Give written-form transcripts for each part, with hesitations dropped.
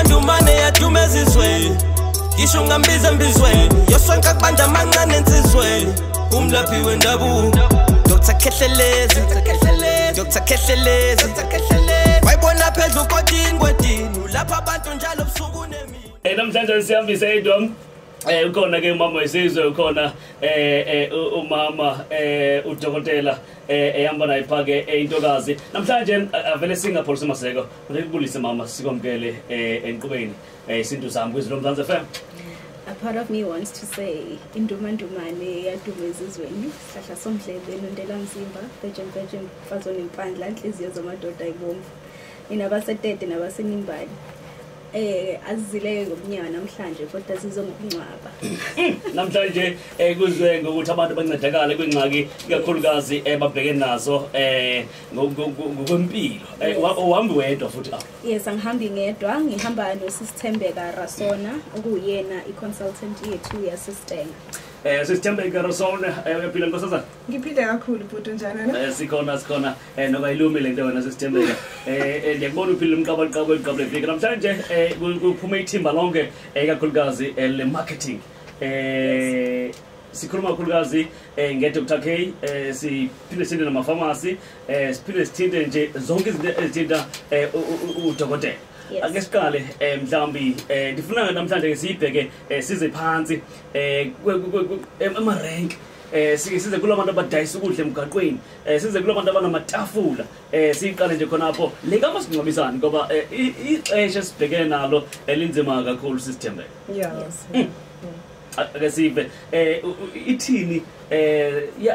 Ndumane yathumezizweni ngisho ngambiza embizweni yosonke akubanda amancane ensizweni umlaphi wendabuko Dr. Khehlelezi wayibona phezulu kodini lapha abantu njalo busuku nemini namhlanje sihambise idom ukhona ke umama wesizwe ukhona umama udokotela ehamba naye phake intokazi namhlanje avele Singapore simaseko ngikubulise mama sikomkele enqubeni isintu sami kwizilo Mzansi FM. A part of me wants to say indumandumane yadumezizweni sihla somdlebe nondela mzimba virgin fazona impandla inhliziyo zamadoda ayibomvu inabasetete nabasenimbali azizileke ngomnyaka namhlanje kodwa sizongcwaba namhlanje kuzwe ngokuthi abantu bancedakala kwingxaki ikakhulukazi babheke nazo ngokwempilo uhambi wedwa futhi yes angihambi ngedwa ngihamba noSisithembeka Rasona okuyena iconsultant yethu yaSistenga Sisithembeka Rasona uyaphila nkosazana ngiphile kakhulu futhi njani sikhona nokayilumi le nto wena Sisithembeka ndiyakubona uphila umqabaqabo eqabule viki namhlanje kuphume ithimba lonke ikakhulukazi le marketing sikhuluma kakhulukazi ngeDr K siphinde sithinte namapharmacy siphinde sithinte nje zonke izinto ezithinta udokotela ake siqale mhlambi ndifuna namhlanje ke siyibheke size phansi emarank size kulabantu abadayisa ukudla emgaqweni size kulabantu abanamatafula siqale nje khonapho leka masingcwabisani ngoba ixesha sibhekene nalo elinzima kakhulu Sisithembeka yes ake sibe ithini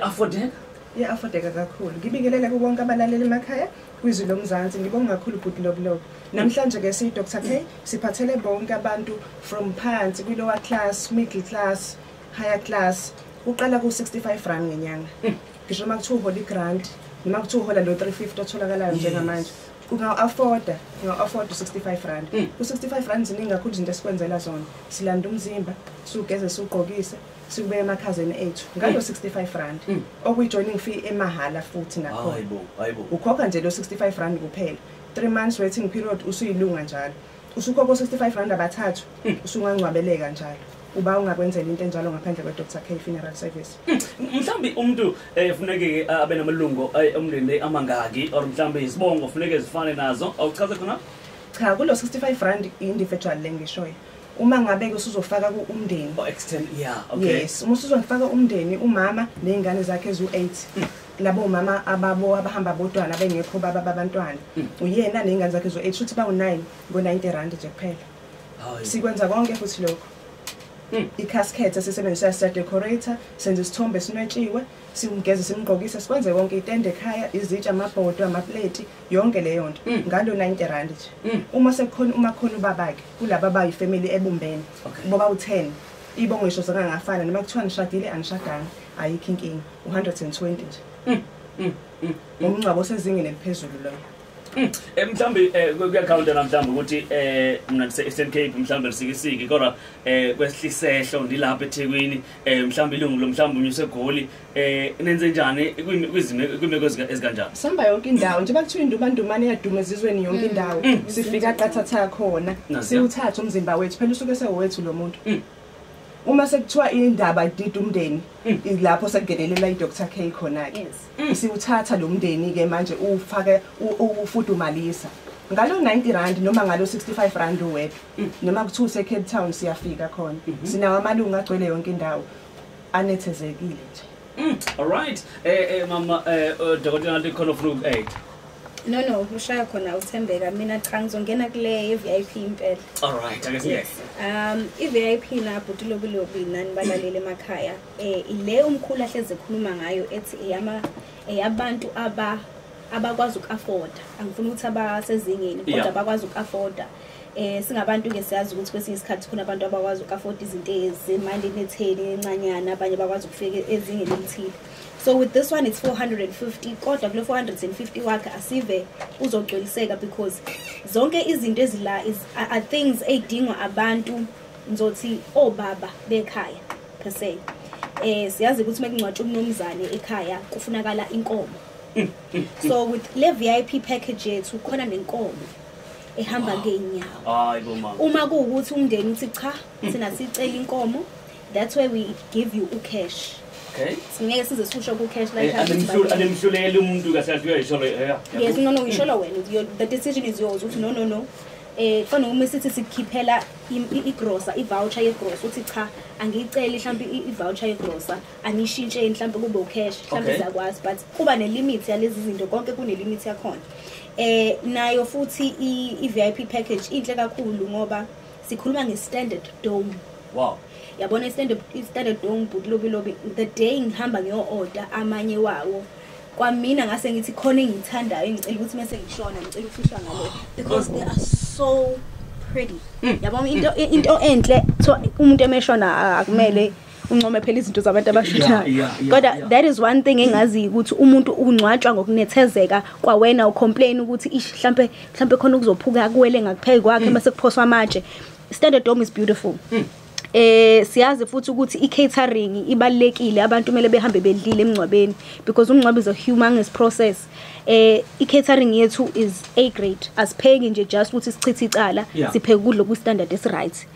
affordeka kakhulu ngibingelela kubonke abalaleli emakhaya kwizilo Mzansi ngibonga kakhulu futhi lobulobo namhlanje ke si Dr K siphathele bonke abantu from phansi kwi lower class middle class higher class uqala ku 65 rand ngenyanga ngisho makuthiwa uhola igrant noma kuthiwa uhola lo 350 otholakalayo njengamanje unga-afford 65 rand u65 rand ziningi kakhulu izinto esikwenzela zona silanda umzimba sugeze sugqokise sikubeka emakhazeni ethu ngalo 65 rand okuyi-joining fee emahala futhi nakhona hayibo ukhokha nje lo 65 rand kuphela 3 months waiting period usuyilunga njalo usukhokha 65 rand abathathu usungangcwabeleka njalo uba ungakwenzela into enjalo ngaphandle kweDr K funeral service mhlambi umuntu efuneke abe namalungu omndeni amangaki or mhlambi isibongo funeke zifane nazo awuchaze khona cha kulo 65 rand individual lengishoyo uma ngabe usuzofaka umndeni extend okay yes uma usuzofaka umndeni umama nezingane zakhe ezu8 labo mama abahamba bodwana bengekho baba babantwana uyena nezingane zakhe ezu8 futhi bawu9 ngo90 rand nje kuphela sikwenza konke futhi lokho i-casket sisebenzisa sa decorator senze isithombe esinwetshiwe simgeze simgqokise sikwenze konke itende ekhaya izitsha amabhodo amaplate yonke leyo nto ngalo 90 rand nje uma sekukhona khona ubabake kulabo abayifamily ebumbene boba u10 ibongo ngisho sokangafana noma kuthiwa nishadile anishadanga ayikho inkinga 120 nje umncwabo osezingeni eliphezulu lo mhlambi kuyakhawunta namhlanje ukuthi mina ngise Eastern Cape mhlambi sikisiki kodwa kwesihlisehlo ndilapha eThekwini mhlambi ilungu lo mhlambi unyuse egoli nenze njani kwimeko ezikanjani samba yonke indawo nje bakuthiwa indumandumane yadumezizweni yonke indawo sifika qathatha khona siwuthatha umzimba wethu phela usuke sewethu lo muntu uma sekuthiwa indaba idida umndeni ilapho sekungenelela iDr K khona ke siwuthatha lo mndeni ke manje ufake ufudumalisa ngalo 90 rand noma ngalo 65 rand uwedwa noma kuthiwa Cape Town siyafika khona sinawo amalungu agcwele yonke indawo anethezekile nje all right mama dokotela nathi khona ufuna aid no ushaya khona uThembeka mina cha ngizongena kule VIP impela all right ake siye iVIP lapho lobulobi nani balalele emakhaya ile umkhulu ahleze ekhuluma ngayo ethi eyabantu abakwazi ukafford angifuni ukuthi abasezingeni kodwa abakwazi ukafford singabantu ke siyazi ukuthi kwesinye isikhathi kuna abantu abakwazi ukafford izinto ezimali netheli encanyana abanye bakwazi ukufika ezingeni elithile. So with this one it's 450 kodwa kulo 450 wakhe asive uzogcweliseka because zonke izinto ezila are things edingwa abantu ngizothi obaba bekhaya per se. Siyazi ukuthi mekungcwatsha umnomzane ekhaya kufunakala inkomo. So with le VIP package yethu khona nenkomo. ehamba ngeenyawo. Hayi bo mama. Uma kuwukuthi umndeni uthi cha sina sicela inkomo, that's where we give you ucash. Okay. Singeke size sisho ku cash like anemhluleli umuntu kahle kahle uyayisho yes, no, ngisholo wena. The decision is yours. Uthi no. Kufana uma sithi sikhiphela igrocer, ivoucher yegrocer uthi cha angicela mhlawumbe ivoucher yegrocer anishintshe mhlawumbe kube ucash mhlawumbe zakwazi, but kuba nelimit yalezi zinto konke kunelimit yakhona. Nayo futhi i-VIP package inhle kakhulu ngoba sikhuluma nge-standard dome. Wow. Yabona i-standard dome but lobby the day ngihamba ngiyo-order amanye wawo kwamina ngase ngithi khona engithandayo engicela ukuthi mase ngishona ngicela ufishwa ngalo because they are so pretty. Yabona into enhle umuntu emeshona akumele uncome phela izinto zabantu abashutha. Kodwa that is one thing engazi ukuthi umuntu ungcwatshwa ngokunethezeka kwawena ucomplain ukuthi mhlambe khona ukuzophuka kuwele ngakupheki kwakhe bese kuphoswa amatshe. Standard dome is beautiful. Siyazi futhi ukuthi i-catering ibalekile, abantu kumele behambe bedlile emncwabeni because umncwabi is a humongous process. I-catering yethu is A grade. Asipheki nje just ukuthi sichithe icala, sipheke ukudla ku standard is right.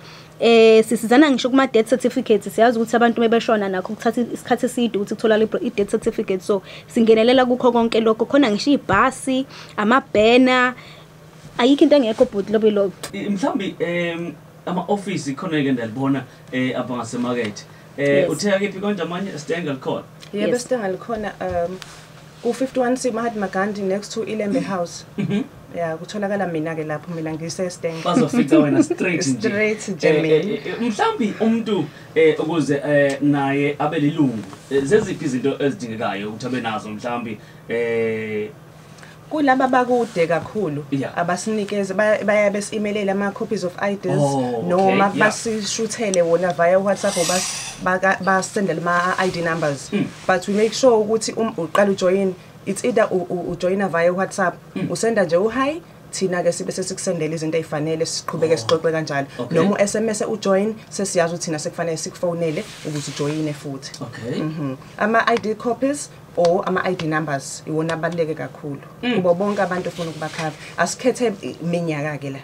Sisizana ngisho kuma death certificate, siyazi ukuthi abantu mebeshona nakho ukuthatha isikhathi eside ukuthi uthola i death certificate, so singenelela kukho konke lokho khona ngisho ibhasi, amabhena, ayikho into engekho but lobo mhlambi ama-office ikhona ke ndalibona abangasemarket. Utheka kephi konje amanye Stenga likhona? Yebo Stenga likhona ku 51C Mahatma Gandhi next to Ilembe House. Yeah, kutholakala mina ke lapho mina ngise Stenga. Bazofika wena straight nje. Straight nje. Mhlambi umuntu ukuze naye abe lilungu zeziphi izinto ezidingekayo ukuthi abe nazo mhlambi kulaba bakude kakhulu abasinikeze bayabe si-emailele ama copies of IDs noma basishuthele wona via WhatsApp basendele ama ID numbers, but we make sure ukuthi uqala ujoin, it's either ujoina via WhatsApp usenda nje hi thina ke sibe sesikusendela izinto ezifanele siqhubeke sixoxe kanjalo, noma SMS ujoin sesiyazi ukuthi thina sekufanele sikufonele ukuze ujoine futhi. Ama ID copies or ama ID numbers iwona abaleke kakhulu kubo bonke abantu ofuna ukubakhava, asikhethe iminyaka ke la.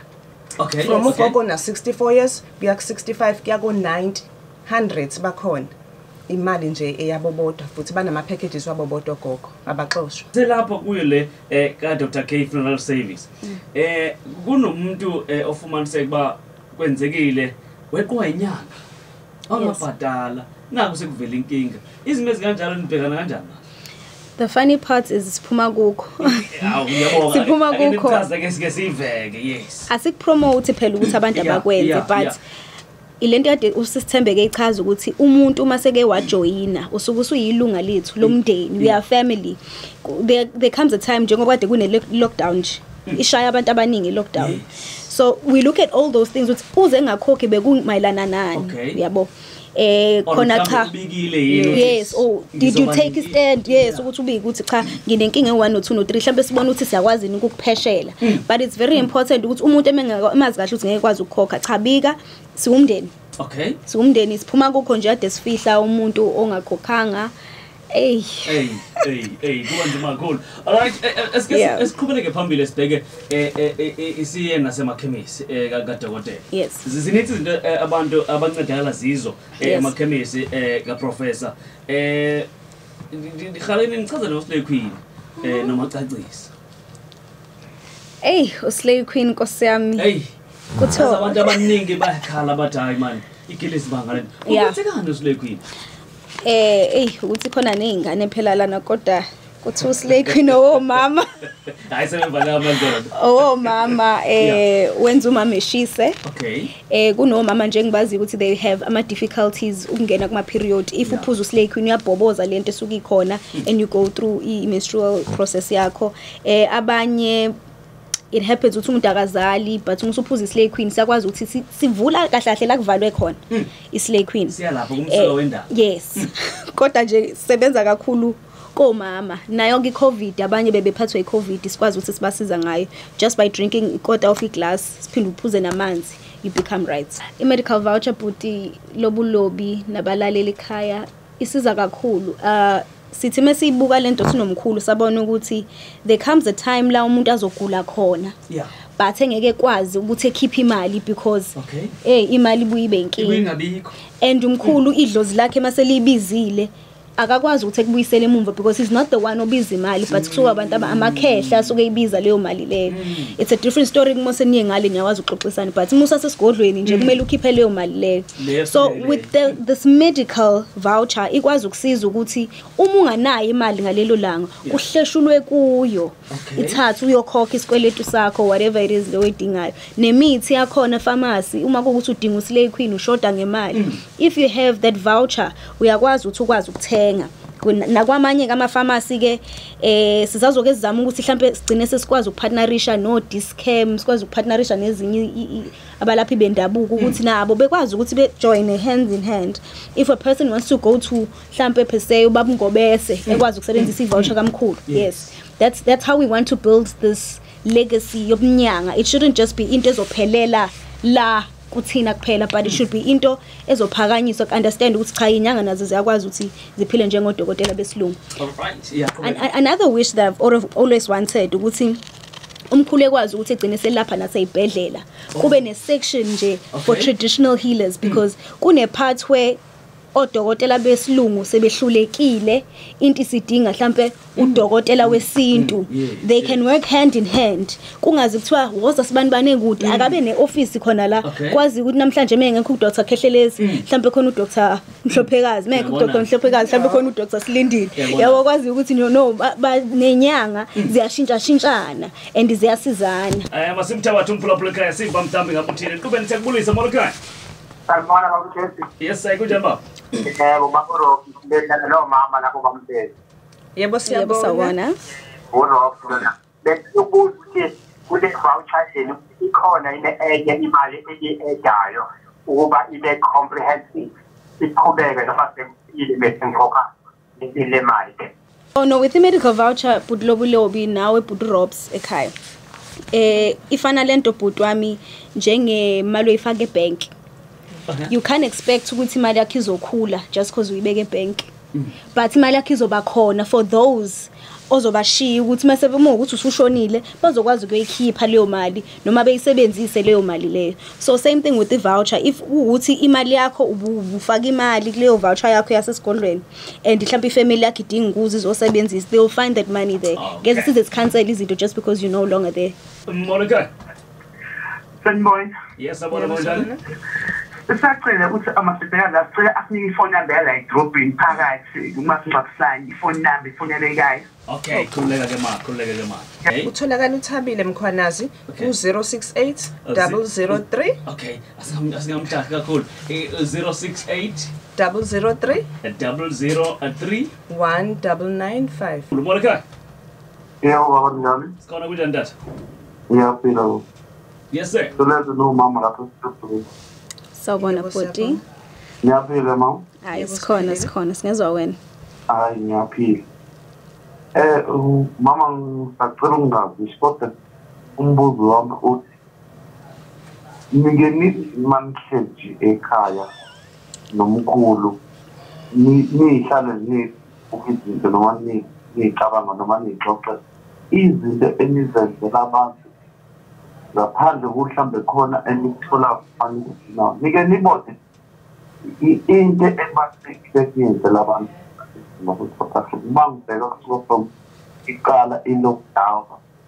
From ugogo na 64 years kuya ku 65 kuya ku 90 100 bakhona. Imali nje eyabo bodwa futhi banama packages wabo bodwa gogo abaxoshwa. Selapho kuyo le ka Dr. K Funeral Service kunomuntu ofumaniseka ba kwenzekile weqwa inyanga angabhadala naku sekuvela inkinga, izimo ezikanjalo nibhekana kanjani? The funny part is siphuma kukho. Siphuma kukho. Yes. Asikupromote phela ukuthi abantu abakwenze, but ilento kade usithembeke ichaza ukuthi umuntu uma seke wajoyina usuke usuyilunga lethu lomndeni, we are family. There comes a time njengoba kade kune lockdown nje ishaya abantu abaningi lockdown, so we look at all those things ukuthi uze ngakhokhe bekumayelana nani, yabo. Khona cha yes, oh did you take a stand, yes ukuthi ubike ukuthi cha nginenkinga e1 no 2 no 3 mhlambe sibona ukuthi siyakwazi ukukupheshela, but it's very important ukuthi umuntu emazi kahle ukuthi ngeke kwazi ukukhokha, cha bika siwumndeni. Siwumndeni siphuma kukho nje ade sifihla umuntu ongakhokhanga. Kubanzima kakhulu. Alright, esiqhubeleke phambili sibheke isiye nasemakhemisi kaDokotela. Yes. Zininzi izinto abantu abancedakala zizo emakhemisi kaProfessor. Ngikhaleni ngichaze noSlay Queen noma cacisa. uSlay Queen Nkosi yami. Kuthiwa abantu abaningi bayakhala bathi hayi man igilisi bangale. Kuthekani uSlay Queen? Ukuthi khona nezingane phela lana kodwa kuthi uSlay Queen mama. Hayi sebenvala amadolo. Mama wenza umama eshise. Kunomama nje ngibazi ukuthi they have ama difficulties ukungena kuma period. If uphuza uSlay Queen uyabhoboza lento esuka ikhona and you go through I menstrual process yakho. Abanye it happens ukuthi umuntu akazali but usuphuza iSlay Queen siyakwazi ukuthi sivula kahle kahle la kuvalwe khona iSlay Queen siyalapha kumsolo wendaba. Yes. Kodwa nje sebenza kakhulu komama nayo ke iCovid abanye bebephathwa iCovid sikwazi ukuthi sibasiza ngayo just by drinking quarter of a glass siphinde uphuze namanzi you become right. I-medical voucher buti lobulobi nabalaleli ekhaya isiza kakhulu. Sithi mesibuka lento sinomkhulu sabona ukuthi there comes a time la umuntu azogula khona, but engeke kwazi ukuthi ekhiphe imali because Okay. imali buyibe inkinga Ingabikho. and umkhulu idlozi lakhe maselibizile akakwazi ukuthi ekubuyisele emuva because he's not the one obiza imali but kusuka abantu amakhehla asuke ibiza leyo mali leyo. It's a different story kumose niye ngale nyawazi uxoxisana but musa sesigodlweni nje kumele ukhiphe leyo mali leyo. So with this medical voucher ikwazi ukusiza ukuthi uma unganayo imali ngalelo langa kuhleshulwe kuyo ithathu uyokhokha isikweletu sakho whatever it is leyo edingayo nemithi yakhona pharmacy uma kuukuthi udinga uSlay Queen ushoda ngemali if you have that voucher uyakwazi ukuthi ukwazi ukuthenga nakwamanye kama pharmacy ke sizazoke sizama ukuthi mhlambe sigcine sesikwazi ukupartnerisha no Discam sikwazi ukupartnerisha nezinye abalaphi bendabuko ukuthi nabo bekwazi ukuthi be join hand in hand if a person wants to go to mhlambe per se ubaba Ngobese ekwazi ukusebenzisa ivoucher kamkhulu. Yes, that's how we want to build this legacy yobnyanga. It shouldn't just be into ezophelela la kuthina kuphela but it should be into ezophakanyiswa understand ukuthi cha inyanga nazo ziyakwazi ukuthi ziphile njengodokotela besilungu. Alright, yeah. Another wish that I've always wanted ukuthi umkhulu ekwazi ukuthi egcine selapha naseyibhedlela kube ne section nje for traditional healers because kune part where odokotela besilungu sebehlulekile into isidinga mhlambe udokotela wesintu they can work hand in hand kungazi kuthiwa woza sibani banekude akabe neoffice khona la kwazi ukuthi namhlanje mengekho uDr Khehlelezi mhlambe khona uDr Mhlophekazi mengekho uDr Mhlophekazi mhlambe khona uDr Silindile yabo kwazi ukuthi no nenyanga ziyashintsha shintshana and ziyasizana masimtha bathu umphulaphula ekhaya siva mthambi ngakuthini kube nithekubulisa molokhaya. Salmona bakuthi. Yes sayikujani baba? Ubakoro bendana lo mama lapho bamthele. Yebo siyabona. Urofuna. Bekubuthi kule voucher leni ikhona enye imali edayo ukuba ibe comprehensive. Iqhubeke noma sempile bese ngokha le mali. Oh no, with the medical voucher budlobulobi nawe budrops ekhaya. Ifana lento bhuti wami njengemali oyifaka ebank. You can't expect ukuthi imali yakho izokhula just because uyibeke ebank. But imali yakho izoba khona for those ozobashiya ukuthi mase uma ukuthi usushonile bazokwazi ukuyikhipha leyo mali noma beyisebenzise leyo mali leyo. So same thing with the voucher if ukuthi imali yakho ubufaka imali kuleyo voucher yakho yasesigodlweni and mhlawumbe ifamily yakho idinga ukuze izosebenzisa they will find that money there. Ngeke size cancel izinto just because you're no longer there. Monica. Sanibona. Yes, abona bonjani? Sisacela ukuthi amasibhekana la sicela asinike ifone number la edrobhini phakathi uma singakusayini ifone number ifone lekhaya. Okay, khuleka ke ma. Okay. Utholakala uThabile Mkhwanazi ku068 003. Okay, asingamthatha kakhulu. 068 003 003 1995. Monica. Yebo baba njani? Sikona kunjani dad? Ngiyaphila. Yes sir. Solenze no mama lapho sithuthukile. Sawubona bhuti. Ngiyaphila mama. Hayi sikhona singezwa wena. Hayi ngiyaphila. Mama ngisacela ungazi isipote umbuzo wami uthi ngingeni manhleji ekhaya nomkhulu nihlale ukuzinto noma nicabanga noma nixoxe izinto enizenzela abantu ngaphandle kuhlambe khona enikuthola kufanele ukuthi nawo nike nibone into ebasikile kuyenzela abantu ngokuthi bangibheka kusuka from iqala i-lockdown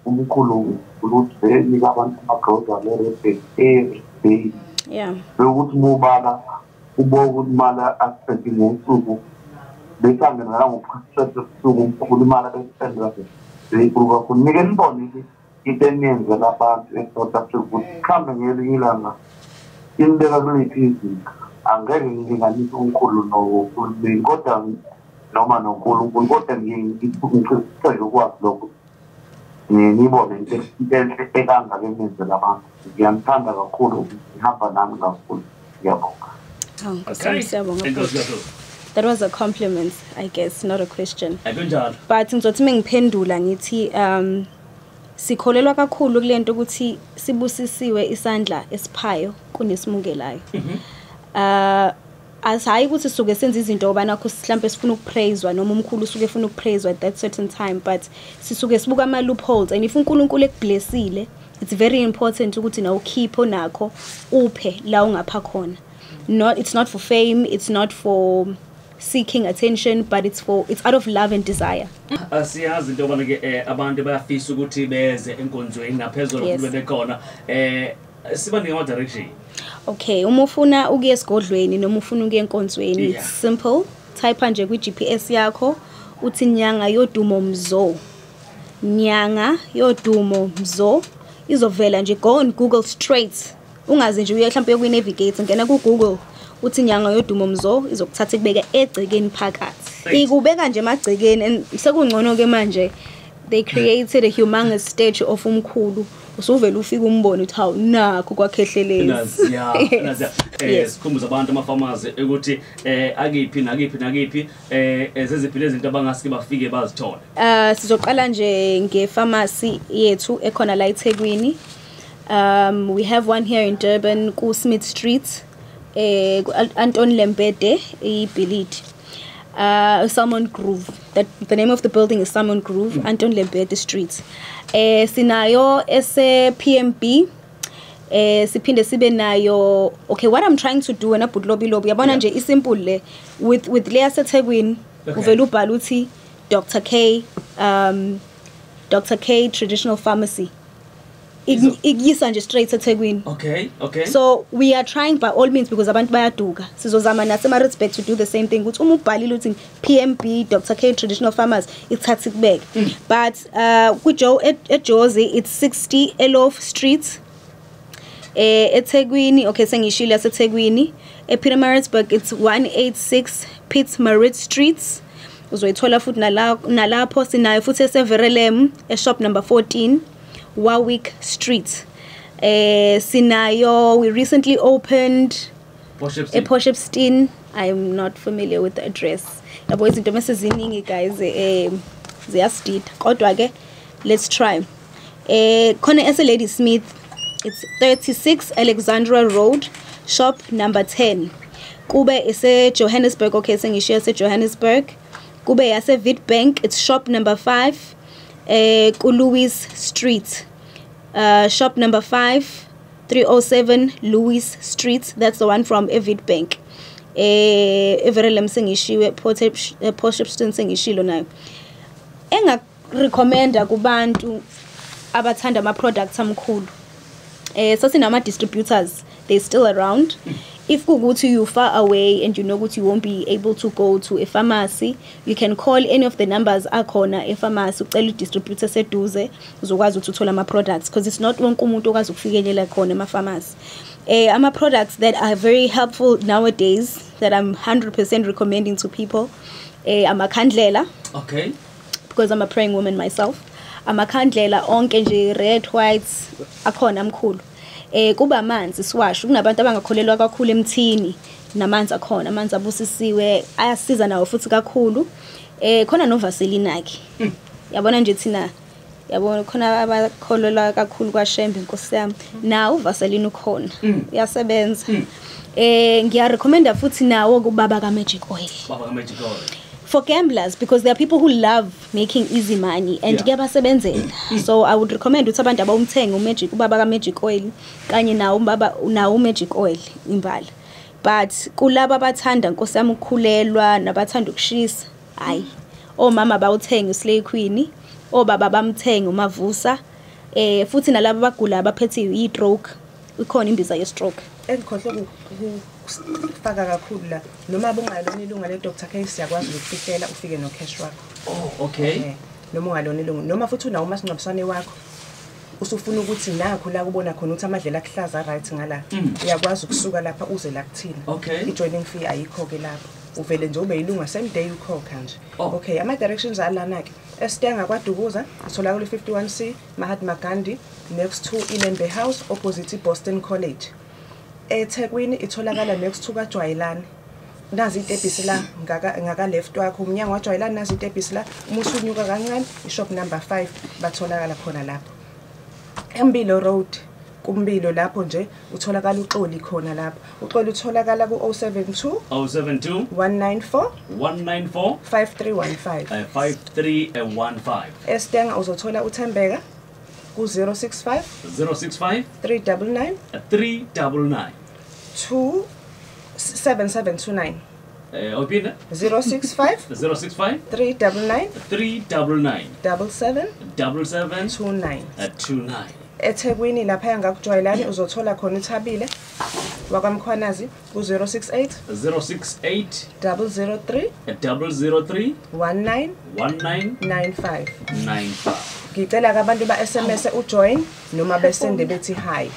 umkhulu ukuthi nika abantu amagrocery le-rebate every day ukuthi mubala uboka ukuthi imali aspect ngosuku besangena ngokukhuthaza usuku umkhulu imali besipendela beyikhulu kakhulu nike nibone into eniyenzela abantu eSouth Africa ukuthi mhlambe ngelinye ilanga indlela kulethu izinto angeke ngilinganise umkhulu nohulumeni kodwa noma noNkulunkulu kodwa ngicela ukwazi lokho ngibone into enhle ekanga lemenzela abantu ngiyamthanda kakhulu ngihamba nami kakhulu ngiyabonga. That was a compliment, I guess, not a question. Akunjalo. But ngizothi mengiphendula ngithi sikholelwa kakhulu kulento ukuthi sibusisiwe isandla esiphayo kunesimungelayo. Asayi ukuthi suke senza izinto obana ku mhlambe sifuna ukupraiswa noma umkhulu usuke efuna ukupraiswa at that certain time but sisuke sibuka ama loopholes and if uNkulunkulu ekublessile it's very important ukuthi na ukhipho nakho uphe la ungapha khona. It's not for fame, it's not for seeking attention, but it's out of love and desire. Siyazi into yobana ke abantu bayafisa ukuthi beze enkonzweni naphezulu kube bekhona siba ngama direction. Okay, uma ufuna ukuya esigodlweni noma ufuna ukuya enkonzweni, it's simple. Type nje ku GPS yakho uthi Nyanga Yodumo Mzo. Nyanga Yodumo Mzo izovela nje, go on Google straight. Ungaze nje uye mhlawumbe ku navigate, ngena ku Google uthi Nyanga Yodumo Mzo izokuthatha kubeka egcekeni phakathi. Ikubeka nje emagcekeni, and sekungcono ke manje they created a humongous statue of umkhulu. Usuvela ufika umbone uthi hawu nakho kwakhehlelezi. Yes, sikhumbuza abantu ama-farmers ukuthi akiphi ezeziphi izinto abangaske bafike bazithola. Sizoqala nje nge-pharmacy yethu ekhona la eThekwini. We have one here in Durban ku Smith Street, Anton Lembede iBilid. Salmon Grove. The name of the building is Salmon Grove, Anton Lembede Street. Sinayo PMB. Siphinde sibe nayo. Okay, what I'm trying to do na but lobby yabona nje isimple le with Leah Setegwin uvela ubhala uthi Dr. K Traditional Pharmacy. Igisa nje straight eThekwini. Okay. So we are trying by all means, because abantu bayaduka. Sizozama naseMaritzburg to do the same thing. Ukuthi uma ubhalile uthi PMB Dr. K Traditional Farmers ithatha kubek. But eJozi it's 60 Elof Street. eThekwini, okay, sengishilo yaseThekwini. ePietermaritzburg it's 186 Pietermaritzburg Street. Uzoyithola futhi nalapho sinayo futhi eSeverelem shop number 14 Warwick Street. Sinayo, we recently opened Porshepstein. I'm not familiar with the address. Yabo izinto meseziningi guys ziyastida. Kodwa ke let's try. Khona Lady Smith, it's 36 Alexandra Road, shop number 10. Kube ise Johannesburg, okay, sengishiya ese Johannesburg. Kube yase Witbank, it's shop number 5. Louis Street, shop number 5, 307 Louis Street. That's the one from Evid Bank. Everelem sengishiwe Porshepstein sengishilo nayo. Enga recommenda kubantu abathanda ama products amkhulu. So sinama distributors, they're still around. If you far away and you know what you won't be able to go to a pharmacy, you can call any of the numbers akhona a pharmacy ucela distributor seduze uzokwazi ukuthola ama products, because it's not wonke umuntu okwazi ukufikelela khona ema pharmacy. Ama products that are very helpful nowadays that I'm 100% recommending to people, amakhandlela. Okay. Because I'm a praying woman myself. Amakhandlela onke nje red, white akhona amkhulu. Kuba amanzi siwash, kunabantu abangakholelwa kakhulu emthini namanzi akhona, amanzi abusisiwe ayasiza nawo futhi kakhulu. Khona no Vaseline akhe. Yabona nje thina, yabona khona abakholelwa kakhulu kwaShembe inkosi yami. Now Vaseline ukhona. Uyasebenza. Ngiya recommenda futhi nawo kubaba ka Magic Oil. Baba ka Magic Oil. For gamblers, because there are people who love making easy money and kuyabasebenzela. So I would recommend ukuthi abantu abawumthenga uMagic, ubaba ka Magic Oil kanye nawo ubaba nawo uMagic Oil imbala. But kulabo abathanda inkosi yami ukukhulelwa nabathanda ukushisa, hayi omama bawuthenga uSlay Queen, obaba bamthenga uMavusa, futhi nalabo abagula abaphethe i-stroke, ikhona imbiza ye-stroke. Engikhohle ukufaka kakhulu la, noma bungalona ilunga le Dr. K siyakwazi ukufihlela ufike no cash wakho. Oh, okay. Noma ungalona ilunga, noma futhi unawo umasingcwabisane wakho usufuna ukuthi nakho la kubona khona ukuthi amadlela akuhlaza right ngala, uyakwazi ukusuka lapha uze la kuthina. Okay. I-joining fee ayikho ke lapho, uvele nje ube ilunga same day ukhokha nje. Okay, ama directions alana ke eStenga kwaDukuza uthola kule 51C Mahatma Gandhi next to Ilembe House opposite Boston College. eThekwini itholakala next to kaJwayelane. Nazi itebhisi la ngaka left wakho umnyango waJwayelane, nazi itebhisi la umusunyuka kancane ishop number 5 batholakala khona lapho. eMbilo Road kuMbilo lapho nje utholakala uXoli khona lapho. uXoli utholakala ku 072 194 5315 5315. eStenga uzothola uThembeka ku-065 065 399 399 7729 opina 065 065 399 399 7729 29 eThekwini lapha ngakujwayelani uzothola khona uThabile wakwamkhwanazi ku-068 068 003 003 1995 95 ngicela abantu ba-SMS ujoin noma besende bethi hi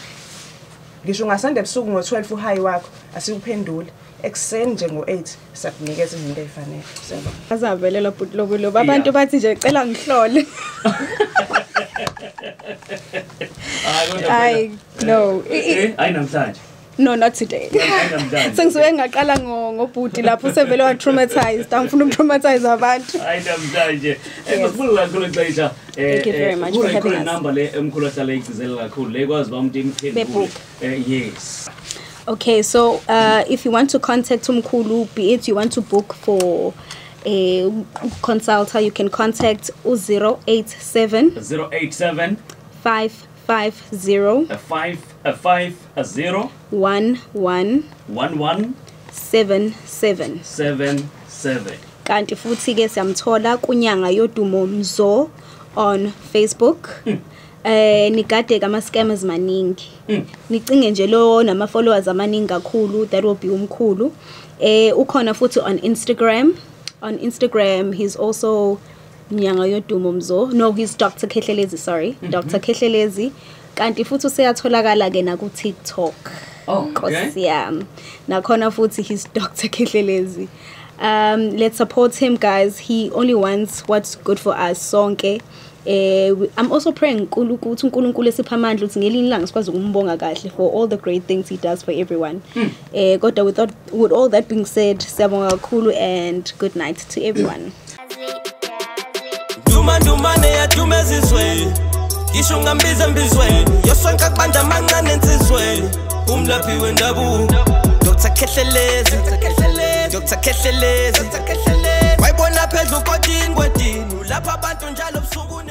ngisho ungasanda ebusuku ngo-12 uhayi wakho asikuphendule ekuseni nje ngo-8 sakunikeza izinto ezifanele siyabona azavelela bhuti lokulo abantu bathi nje cela ngihlole I no namhlanje no not today sengisuke ngaqala ngobhuti lapho usevele wa traumatized angifuna ukutraumatize abantu namhlanje ngifuna kakhulu xesha Thank you very much for having us. number le emkhulu ahlala igcizela kakhulu le kwazi ba umuntu imphendule yes. Okay, so if you want to contact Umkhulu, be it you want to book for a consulta, you can contact 087 087 550 550 1177 77 kanti futhi ke siyamthola kunyanga yodumo Mzo on Facebook. Nikade kama scammers maningi. Nicinge nje lo nama followers amaningi kakhulu, that will be Umkhulu. Ukhona futhi on Instagram. On Instagram he's also Nyanga yodumo Mzo. No, he's Dr. Kehlelezi, sorry. Dr. Kehlelezi. Kanti futhi useyatholakala ke na ku TikTok. Oh, okay. Yeah. Nakhona futhi he's Dr. Kehlelezi. Let's support him, guys. He only wants what's good for us sonke. I'm also praying ukuthi uNkulunkulu esipha amandla ukuthi ngelinye ilanga sikwazi ukumbonga kahle for all the great things he does for everyone. Kodwa with all that being said, siyabonga kakhulu and good night to everyone. Dumane ya dumezizweni ngisho ngambiza mbizweni yosonke kubanda amancane ensizweni umlaphi wendabuko Dr. Kehlelezi wayibona phezulu kodini lapha abantu njalo busuku